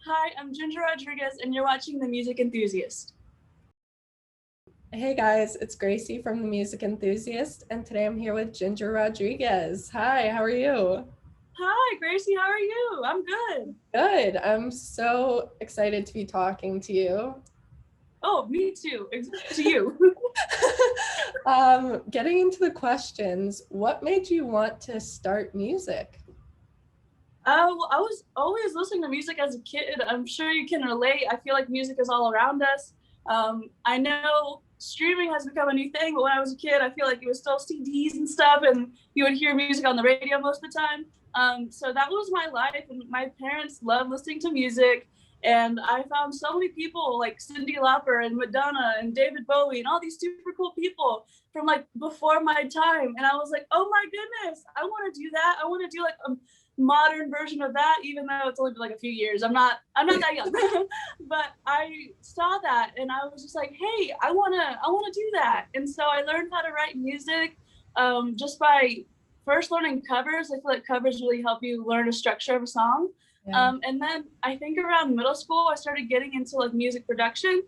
Hi, I'm Ginger Rodriguez, and you're watching The Music Enthusiast. Hey guys, it's Gracie from The Music Enthusiast, and today I'm here with Ginger Rodriguez. Hi, how are you? Hi, Gracie, how are you? I'm good. Good. I'm so excited to be talking to you. Oh, me too. To you. Getting into the questions, what made you want to start music? Well, I was always listening to music as a kid. I'm sure you can relate. I feel like music is all around us. I know streaming has become a new thing, but when I was a kid, I feel like it was still CDs and stuff, and you would hear music on the radio most of the time. So that was my life, and my parents loved listening to music. And I found so many people like Cyndi Lauper and Madonna and David Bowie and all these super cool people from like before my time. And I was like, oh my goodness, I want to do that. I want to do like a modern version of that, even though it's only been like a few years. I'm not that young. But I saw that and I was just like, hey, I wanna do that. And so I learned how to write music just by first learning covers. I feel like covers really help you learn a structure of a song. Yeah. And then I think around middle school I started getting into like music production,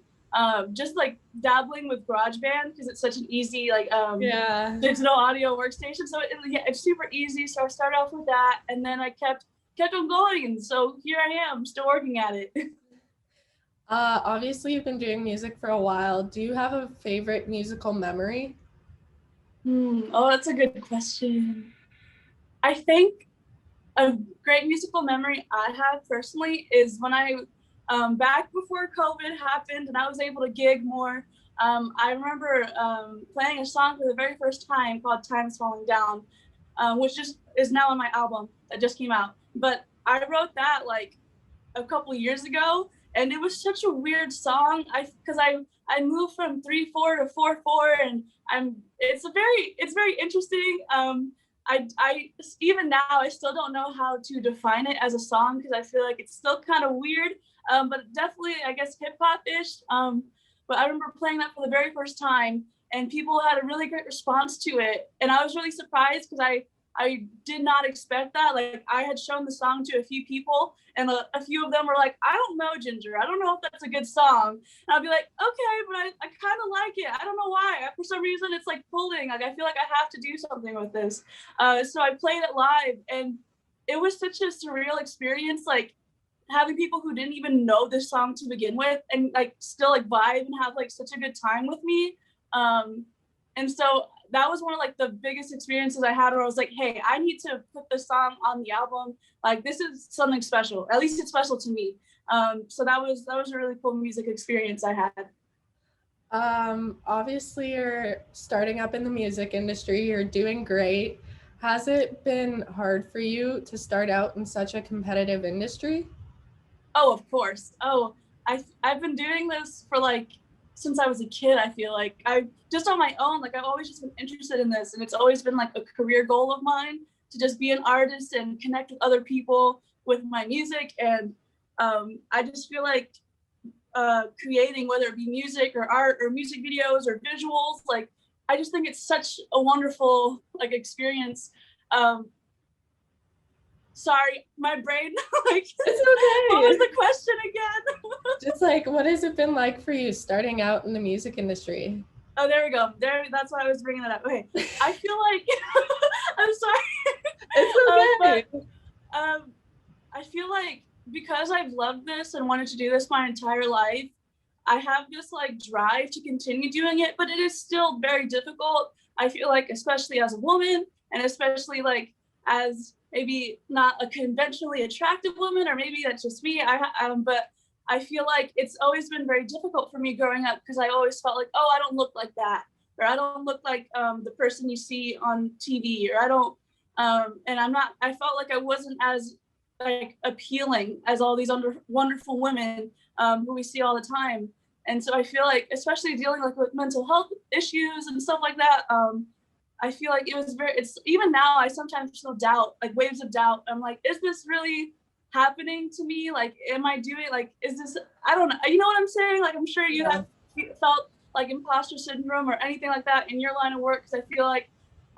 just like dabbling with GarageBand because it's such an easy like Yeah. digital audio workstation. So it's super easy. So I started off with that, and then I kept on going. So here I am, still working at it. Obviously, you've been doing music for a while. Do you have a favorite musical memory? Oh, that's a good question. I think a great musical memory I have personally is when I, back before COVID happened and I was able to gig more. I remember playing a song for the very first time called "Time's Falling Down," which just is now on my album that just came out. But I wrote that like a couple years ago, and it was such a weird song. I moved from 3/4 to 4/4, and it's very interesting. I even now I still don't know how to define it as a song because I feel like it's still kind of weird, but definitely I guess hip hop ish. But I remember playing that for the very first time, and people had a really great response to it, and I was really surprised because I did not expect that. Like I had shown the song to a few people, and a few of them were like, "I don't know, Ginger. I don't know if that's a good song." And I'll be like, "Okay, but I kind of like it. I don't know why. For some reason, it's like pulling. Like I feel like I have to do something with this." So I played it live, and it was such a surreal experience. Like having people who didn't even know this song to begin with, and like still like vibe and have like such a good time with me. Um, and so that was one of like the biggest experiences I had where I was like, hey, I need to put this song on the album. Like this is something special. At least it's special to me. So that was a really cool music experience I had. Obviously, you're starting up in the music industry. You're doing great. Has it been hard for you to start out in such a competitive industry? Oh, of course. Oh, I've been doing this for like since I was a kid. I feel like I just on my own. Like I've always just been interested in this, and it's always been like a career goal of mine to just be an artist and connect with other people with my music. And I just feel like creating, whether it be music or art or music videos or visuals, like I just think it's such a wonderful like experience. Um, Sorry, my brain like what was It's the okay. question again? Just like, what has it been like for you starting out in the music industry? Oh, there we go. That's why I was bringing that up. Okay, I feel like I'm sorry, It's but okay. um, I feel like because I've loved this and wanted to do this my entire life, I have this like drive to continue doing it, but it is still very difficult. I feel like, especially as a woman, and especially like as maybe not a conventionally attractive woman, or maybe that's just me. But I feel like it's always been very difficult for me growing up because I always felt like, oh, I don't look like that, or I don't look like the person you see on TV, or I don't, and I'm not. I felt like I wasn't as like appealing as all these wonderful women who we see all the time. And so I feel like, especially dealing like with mental health issues and stuff like that, I feel like it was very. It's even now I sometimes feel doubt, like waves of doubt. I'm like, is this really happening to me? Like, am I doing like, is this? I don't know. You know what I'm saying? Like, I'm sure you Yeah. have felt like imposter syndrome or anything like that in your line of work. Because I feel like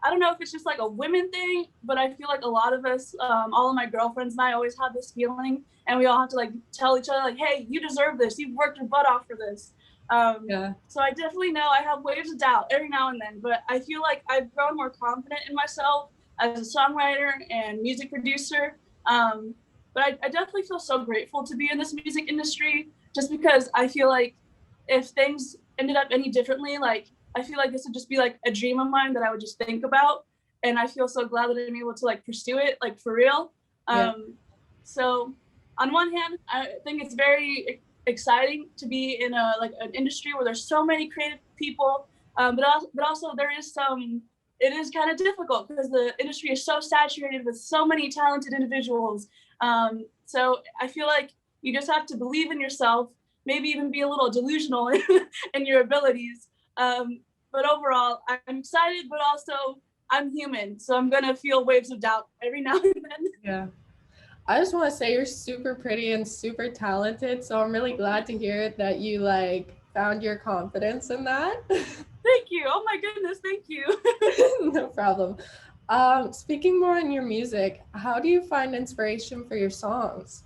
I don't know if it's just like a women thing, but I feel like a lot of us, all of my girlfriends and I always have this feeling, and we all have to like tell each other like, hey, you deserve this. You've worked your butt off for this. Yeah. So I definitely know I have waves of doubt every now and then, but I feel like I've grown more confident in myself as a songwriter and music producer. But I definitely feel so grateful to be in this music industry, just because I feel like if things ended up any differently, like I feel like this would just be like a dream of mine that I would just think about. And I feel so glad that I'm able to like pursue it, like for real. Yeah. So on one hand, I think it's very exciting to be in a like an industry where there's so many creative people, but also there is some. It is kind of difficult because the industry is so saturated with so many talented individuals. So I feel like you just have to believe in yourself, maybe even be a little delusional in your abilities. But overall, I'm excited, but also I'm human, so I'm gonna feel waves of doubt every now and then. Yeah. I just want to say you're super pretty and super talented. So I'm really glad to hear that you like found your confidence in that. Thank you. Oh my goodness, thank you. No problem. Speaking more on your music, how do you find inspiration for your songs?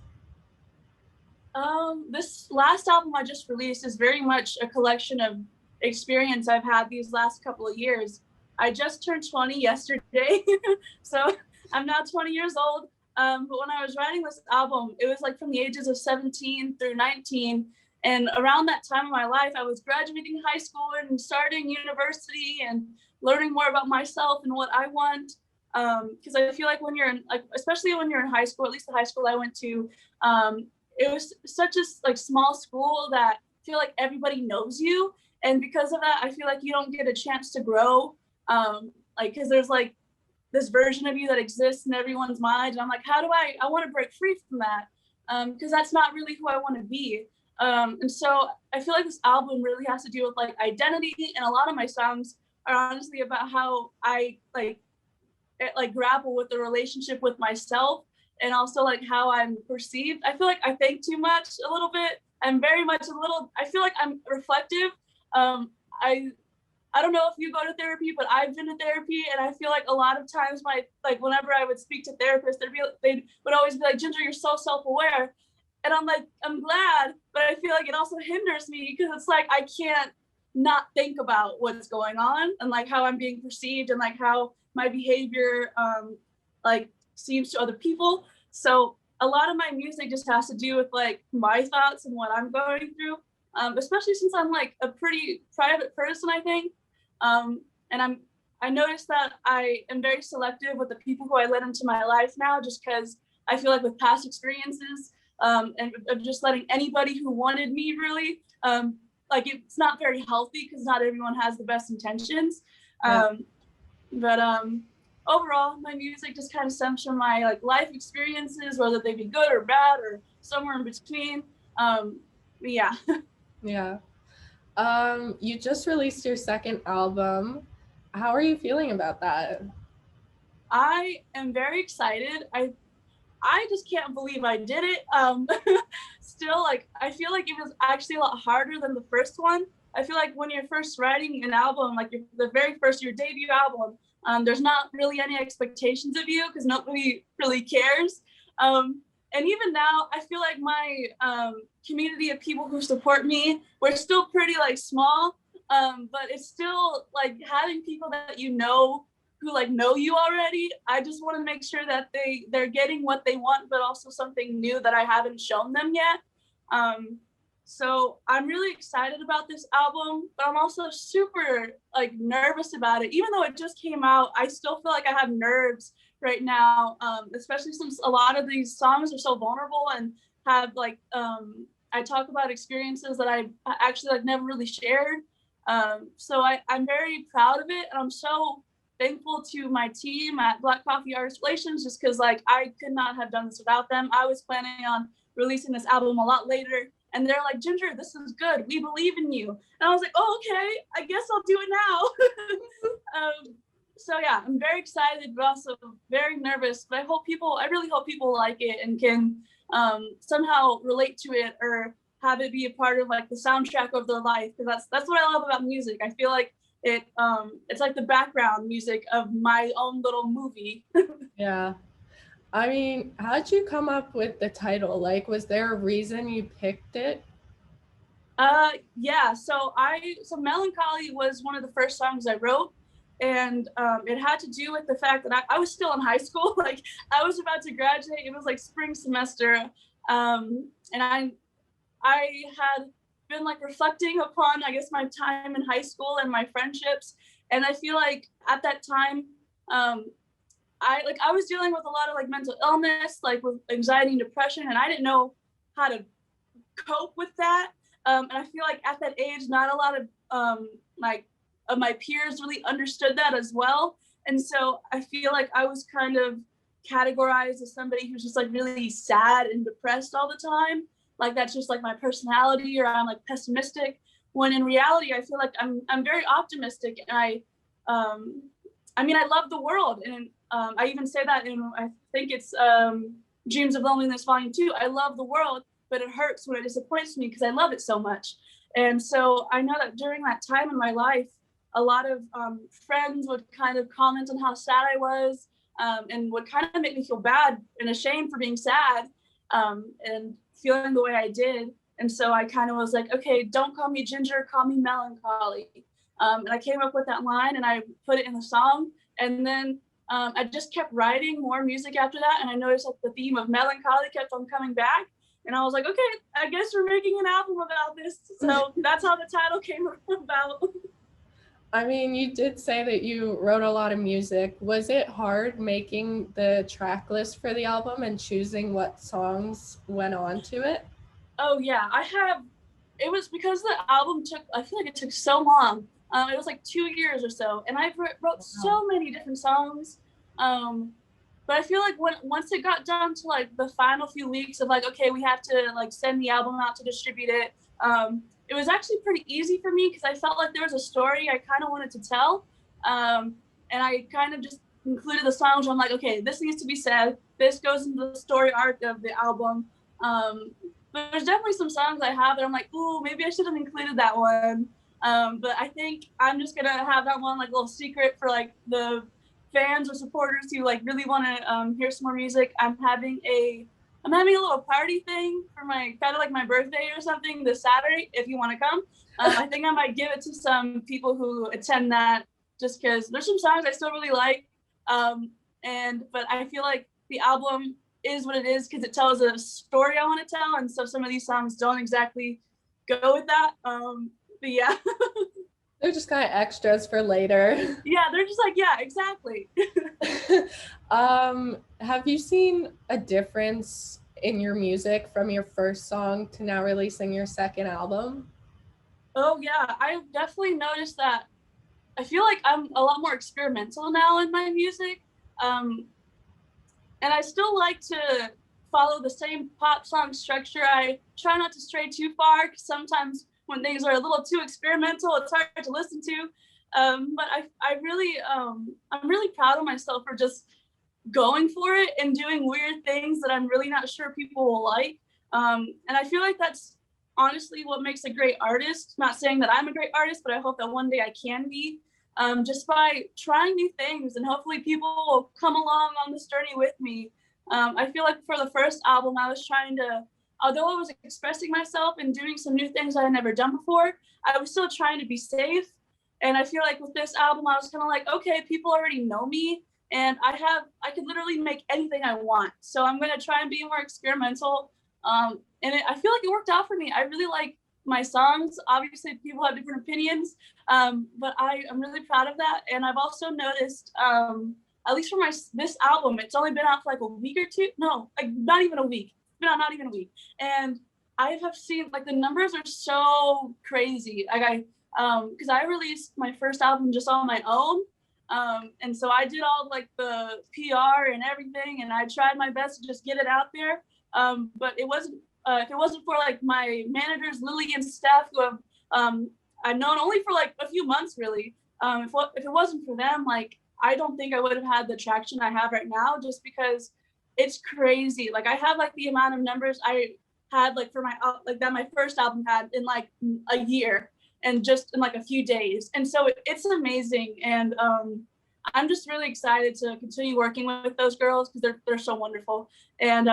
This last album I just released is very much a collection of experience I've had these last couple of years. I just turned 20 yesterday, so I'm now 20 years old. But when I was writing this album, it was like from the ages of 17 through 19. And around that time of my life, I was graduating high school and starting university and learning more about myself and what I want. Because I feel like when you're in, like, especially when you're in high school, at least the high school I went to, it was such a like small school that I feel like everybody knows you, and because of that, I feel like you don't get a chance to grow. Like because there's like this version of you that exists in everyone's mind, and I'm like, how do I want to break free from that? Because that's not really who I want to be. And so I feel like this album really has to do with like identity, and a lot of my songs are honestly about how I like grapple with the relationship with myself, and also like how I'm perceived. I feel like I think too much a little bit. I'm very much a little, I feel like I'm reflective. I I don't know if you go to therapy, but I've been to therapy, and I feel like a lot of times whenever I would speak to therapists, they would always be like, Ginger, you're so self-aware. And I'm like, I'm glad, but I feel like it also hinders me because it's like I can't not think about what's going on and like how I'm being perceived and like how my behavior like seems to other people. So a lot of my music just has to do with like my thoughts and what I'm going through, especially since I'm like a pretty private person, I think. And I noticed that I am very selective with the people who I let into my life now, just because I feel like with past experiences and of just letting anybody who wanted me really, like it's not very healthy because not everyone has the best intentions. But overall, my music just kind of stems from my like life experiences, whether they be good or bad or somewhere in between. Yeah. Yeah. You just released your second album. How are you feeling about that? I am very excited. I just can't believe I did it. Still, like I feel like it was actually a lot harder than the first one. I feel like when you're first writing an album, like the very first your debut album, there's not really any expectations of you because nobody really cares. And even now, I feel like my community of people who support me, we're still pretty like small, but it's still like having people that you know who like know you already. I just want to make sure that they're getting what they want, but also something new that I haven't shown them yet. So I'm really excited about this album, but I'm also super like nervous about it. Even though it just came out, I still feel like I have nerves right now, especially since a lot of these songs are so vulnerable and have like I talk about experiences that I actually like never really shared. So I'm very proud of it, and I'm so thankful to my team at Black Coffee Artist Relations, just because like I could not have done this without them. I was planning on releasing this album a lot later, and they're like, Ginger, this is good. We believe in you. And I was like, oh, okay, I guess I'll do it now. So yeah, I'm very excited, but also very nervous. But I really hope people like it and can somehow relate to it or have it be a part of like the soundtrack of their life. Because that's what I love about music. I feel like it's like the background music of my own little movie. Yeah. I mean, how'd you come up with the title? Like, was there a reason you picked it? Yeah, so Melancholy was one of the first songs I wrote, and it had to do with the fact that I was still in high school. Like, I was about to graduate. It was like spring semester, and I had been like reflecting upon, I guess, my time in high school and my friendships, and I feel like at that time, um, I was dealing with a lot of like mental illness, like with anxiety and depression, and I didn't know how to cope with that. And I feel like at that age, not a lot of like of my peers really understood that as well. And so I feel like I was kind of categorized as somebody who's just like really sad and depressed all the time. Like that's just like my personality, or I'm like pessimistic. When in reality, I feel like I'm very optimistic, and I mean I love the world, and I even say that in, I think it's Dreams of Loneliness Volume 2. I love the world, but it hurts when it disappoints me because I love it so much. And so I know that during that time in my life, a lot of friends would kind of comment on how sad I was, and would kind of make me feel bad and ashamed for being sad, and feeling the way I did. And so I kind of was like, okay, don't call me Ginger, call me Melancholy. And I came up with that line and I put it in the song. And then I just kept writing more music after that. And I noticed like the theme of melancholy kept on coming back. And I was like, okay, I guess we're making an album about this. So that's how the title came about. I mean, you did say that you wrote a lot of music. Was it hard making the track list for the album and choosing what songs went on to it? Oh yeah, it was because the album took, I feel like it took so long. It was like 2 years or so. And I wrote so many different songs. But I feel like once it got down to like the final few weeks of like, okay, we have to like send the album out to distribute it. It was actually pretty easy for me because I felt like there was a story I kind of wanted to tell. And I kind of just included the songs where I'm like, okay, this needs to be said. This goes into the story arc of the album. But there's definitely some songs I have that I'm like, ooh, maybe I should have included that one. But I think I'm just gonna have that one like a little secret for like the fans or supporters who like really want to hear some more music. I'm having a little party thing for my kind of like my birthday or something this Saturday. If you want to come, I think I might give it to some people who attend that, just because there's some songs I still really like. But I feel like the album is what it is because it tells a story I want to tell, and so some of these songs don't exactly go with that. But yeah. They're just kind of extras for later. Yeah, they're just like, yeah, exactly. Have you seen a difference in your music from your first song to now releasing your second album? Oh yeah, I've definitely noticed that. I feel like I'm a lot more experimental now in my music. And I still like to follow the same pop song structure. I try not to stray too far because sometimes when things are a little too experimental, it's hard to listen to. But I'm really proud of myself for just going for it and doing weird things that I'm really not sure people will like. And I feel like that's honestly what makes a great artist. Not saying that I'm a great artist, but I hope that one day I can be. Just by trying new things, and hopefully people will come along on this journey with me. I feel like for the first album, I was trying to, although I was expressing myself and doing some new things I had never done before, I was still trying to be safe. And I feel like with this album, I was kind of like, okay, people already know me, and I could literally make anything I want. So I'm gonna try and be more experimental. I feel like it worked out for me. I really like my songs. Obviously, people have different opinions, but I'm really proud of that. And I've also noticed, at least for this album, it's only been out for like a week or two. No, like not even a week. It's been out not even a week. And I have seen like the numbers are so crazy. Like because I released my first album just on my own. And so I did all like the PR and everything, and I tried my best to just get it out there. But it wasn't, if it wasn't for like my managers, Lily and staff who have I've known only for like a few months really. If it wasn't for them, like I don't think I would have had the traction I have right now, just because it's crazy. Like I have like the amount of numbers I had like for my like that my first album had in like a year. and just in like a few days. And so it's amazing. And I'm just really excited to continue working with those girls because they're so wonderful. And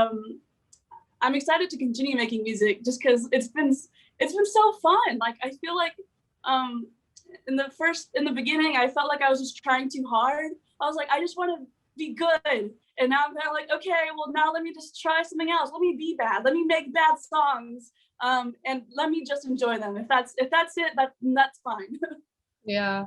I'm excited to continue making music just because it's been so fun. Like I feel like in the beginning I felt like I was just trying too hard. I was like, I just want to be good. And now I'm kind of like, okay, well now let me just try something else. Let me be bad. Let me make bad songs. And let me just enjoy them. If that's it, that's fine. Yeah.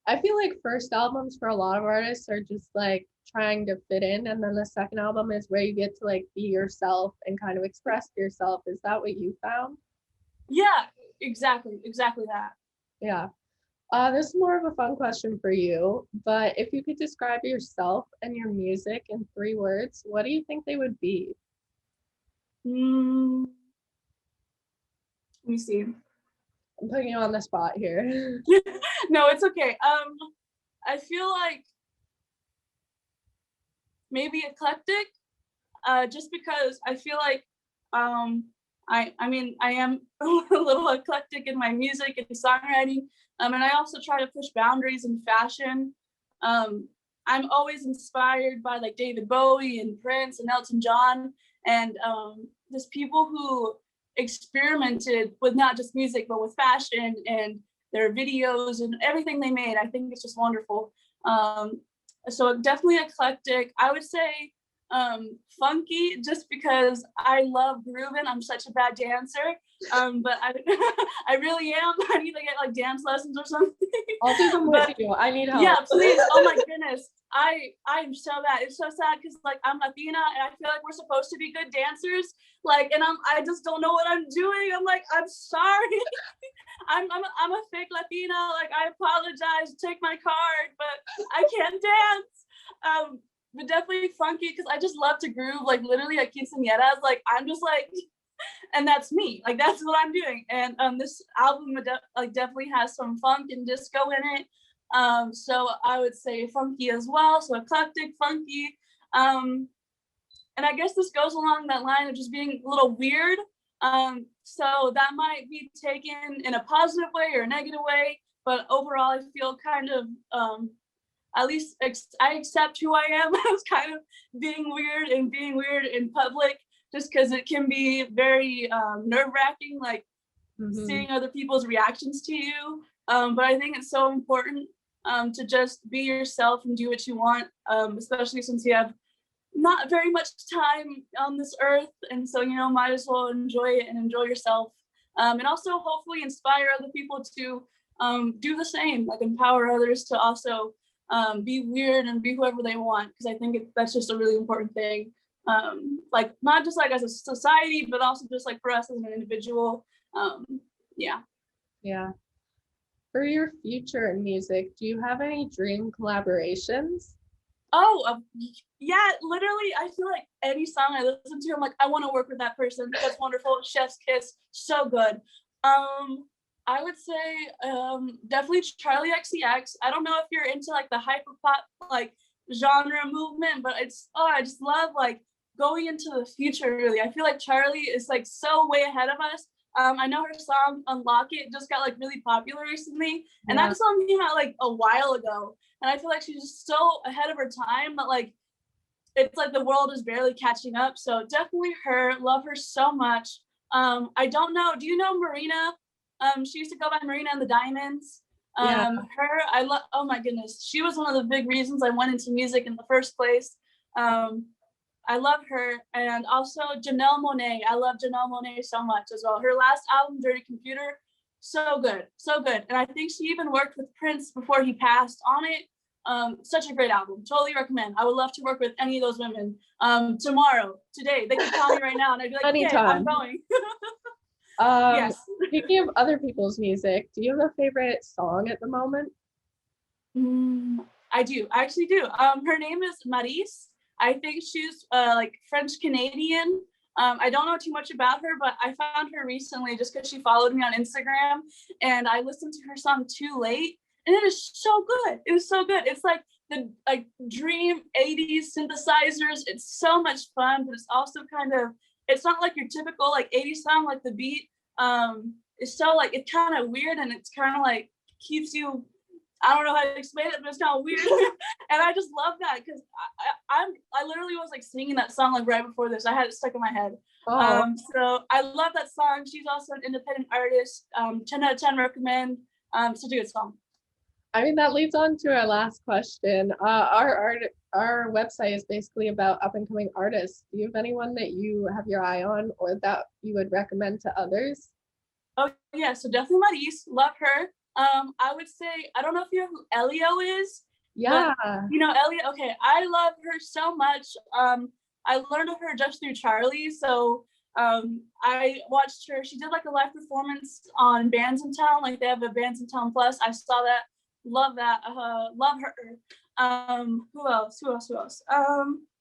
I feel like first albums for a lot of artists are just like trying to fit in, and then the second album is where you get to like be yourself and kind of express yourself. Is that what you found? Yeah, exactly that. Yeah. This is more of a fun question for you, but if you could describe yourself and your music in 3 words, what do you think they would be? Let me see. I'm putting you on the spot here. No, it's okay. I feel like maybe eclectic, just because I feel like I mean I am a little eclectic in my music and songwriting, and I also try to push boundaries in fashion. I'm always inspired by like David Bowie and Prince and Elton John, and just people who experimented with not just music but with fashion and their videos and everything they made. I think it's just wonderful. So definitely eclectic. I would say funky, just because I love grooving. I'm such a bad dancer, but I I really am. I need to get like dance lessons or something. I'll do them with you. I need help. Yeah, please. Oh my goodness. I'm so bad. It's so sad because like I'm Latina and I feel like we're supposed to be good dancers. Like, and I just don't know what I'm doing. I'm like, I'm sorry. I'm a fake Latina. Like, I apologize. Take my card, but I can't dance. But definitely funky because I just love to groove. Like literally like quinceañeras. Like I'm just like, and that's me. Like that's what I'm doing. And this album like definitely has some funk and disco in it. So I would say funky as well. So eclectic, funky. And I guess this goes along that line of just being a little weird. So that might be taken in a positive way or a negative way, but overall I feel kind of at least I accept who I am as kind of being weird and being weird in public, just because it can be very nerve-wracking, like seeing other people's reactions to you. But I think it's so important to just be yourself and do what you want, especially since you have not very much time on this earth, and so might as well enjoy it and enjoy yourself, and also hopefully inspire other people to do the same, like empower others to also be weird and be whoever they want, because I think that's just a really important thing, like not just like as a society but also just like for us as an individual. Yeah. For your future in music, do you have any dream collaborations? Yeah, literally I feel like any song I listen to, I'm like, I want to work with that person. That's wonderful. Chef's kiss, so good. I would say definitely Charlie XCX. I don't know if you're into like the hyper pop like genre movement, but I just love like going into the future. Really, I feel like Charlie is like so way ahead of us. I know her song Unlock It just got like really popular recently, and that song came out like a while ago, and I feel like she's just so ahead of her time that like it's like the world is barely catching up. So definitely her. Love her so much. I don't know, do you know Marina? She used to go by Marina and the Diamonds. Her, I love. Oh my goodness, she was one of the big reasons I went into music in the first place. I love her. And also Janelle Monáe. I love Janelle Monáe so much as well. Her last album, Dirty Computer, so good, so good. And I think she even worked with Prince before he passed on it. Such a great album. Totally recommend. I would love to work with any of those women. Tomorrow, today, they could call me right now and I'd be like, anytime. Okay, I'm going. Yes. Speaking of other people's music, do you have a favorite song at the moment? I do. I actually do. Her name is Maris. I think she's like French Canadian. I don't know too much about her, but I found her recently just because she followed me on Instagram, and I listened to her song Too Late, and it is so good. It was so good. It's like the dream 80s synthesizers. It's so much fun, but it's also kind of, it's not like your typical like 80s song, like the beat is so like, it's kind of weird, and it's kind of like keeps you, I don't know how to explain it, but it's kind of weird. And I just love that because I literally was like singing that song like right before this. I had it stuck in my head. Oh, So I love that song. She's also an independent artist. 10 out of 10 recommend. Such a good song. I mean, that leads on to our last question. Our website is basically about up and coming artists. Do you have anyone that you have your eye on or that you would recommend to others? Oh yeah, so definitely Maris, love her. I would say, I don't know if you know who Elio is. Yeah. But, you know, Elio, okay, I love her so much. I learned of her just through Charlie. So I watched her, she did like a live performance on Bands in Town, like they have a Bands in Town Plus. I saw that, love that, love her. Who else?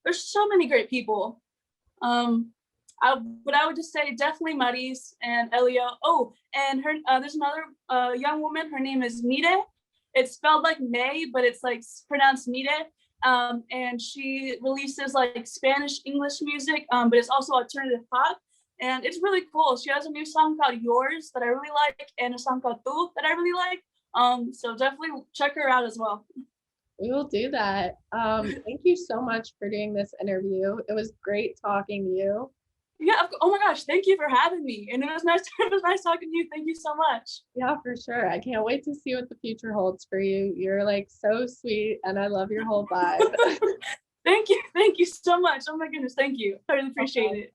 There's so many great people. But I would just say definitely Maris and Elio. Oh, and her there's another young woman. Her name is Mire. It's spelled like May, but it's like pronounced Mire. And she releases like Spanish English music, but it's also alternative pop. And it's really cool. She has a new song called Yours that I really like, and a song called Tu that I really like. So definitely check her out as well. We will do that. Thank you so much for doing this interview. It was great talking to you. Yeah. Oh my gosh. Thank you for having me. And it was nice. It was nice talking to you. Thank you so much. Yeah, for sure. I can't wait to see what the future holds for you. You're like so sweet, and I love your whole vibe. Thank you. Thank you so much. Oh my goodness. Thank you. I really appreciate it.